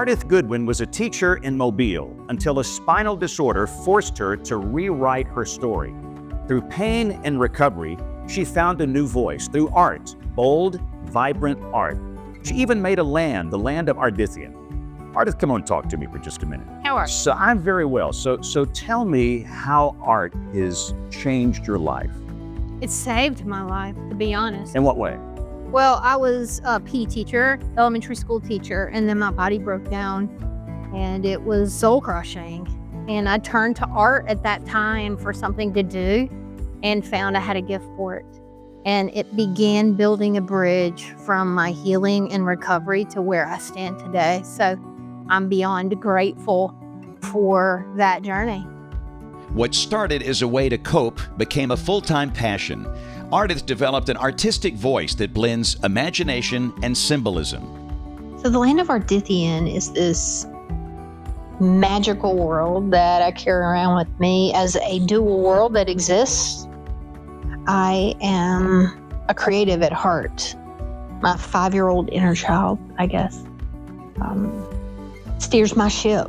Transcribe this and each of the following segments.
Ardith Goodwin was a teacher in Mobile until a spinal disorder forced her to rewrite her story. Through pain and recovery, she found a new voice through art, bold, vibrant art. She even made a land, the land of Ardithian. Ardith, come on, talk to me for just a minute. How are you? So I'm very well. So tell me how art has changed your life. It saved my life, to be honest. In what way? Well, I was a PE teacher, elementary school teacher, and then my body broke down and it was soul crushing. And I turned to art at that time for something to do and found I had a gift for it. And it began building a bridge from my healing and recovery to where I stand today. So I'm beyond grateful for that journey. What started as a way to cope became a full-time passion. Ardith developed an artistic voice that blends imagination and symbolism. So the land of Ardithian is this magical world that I carry around with me as a dual world that exists. I am a creative at heart. My 5-year-old inner child, I guess, steers my ship.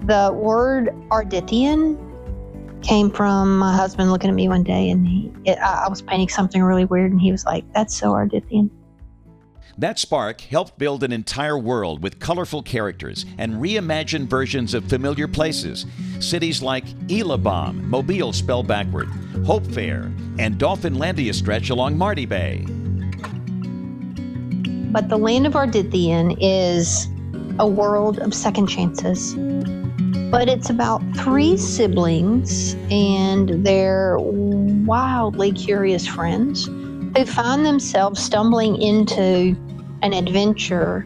The word Ardithian came from my husband looking at me one day, and I was painting something really weird, and he was like, "That's so Ardithian." That spark helped build an entire world with colorful characters and reimagined versions of familiar places. Cities like Elabam, Mobile spelled backward, Hope Fair, and Dolphinlandia stretch along Marty Bay. But the land of Ardithian is a world of second chances. But it's about 3 siblings and their wildly curious friends who find themselves stumbling into an adventure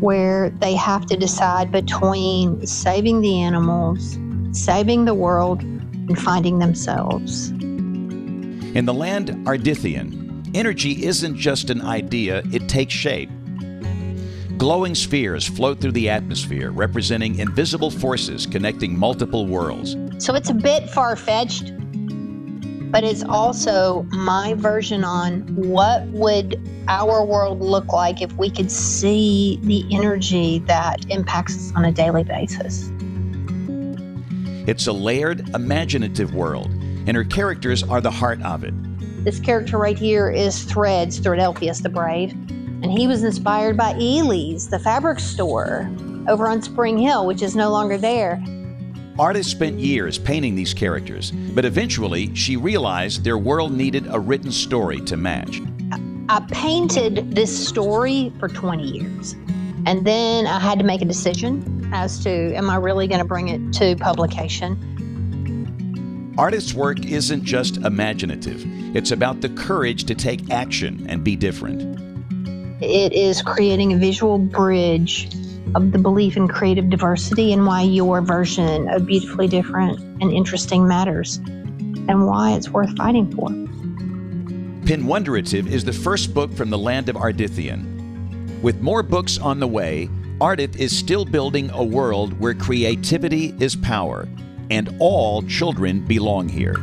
where they have to decide between saving the animals, saving the world, and finding themselves. In the land Ardithian, energy isn't just an idea, it takes shape. Glowing spheres float through the atmosphere, representing invisible forces connecting multiple worlds. So it's a bit far-fetched, but it's also my version on what would our world look like if we could see the energy that impacts us on a daily basis. It's a layered, imaginative world, and her characters are the heart of it. This character right here is Threads, Threadelphius the Brave, and he was inspired by Ely's, the fabric store over on Spring Hill, which is no longer there. Ardith spent years painting these characters, but eventually she realized their world needed a written story to match. I painted this story for 20 years, and then I had to make a decision as to, am I really going to bring it to publication? Ardith's work isn't just imaginative. It's about the courage to take action and be different. It is creating a visual bridge of the belief in creative diversity and why your version of beautifully different and interesting matters and why it's worth fighting for. Pinwonderative is the first book from the land of Ardithian. With more books on the way, Ardith is still building a world where creativity is power and all children belong here.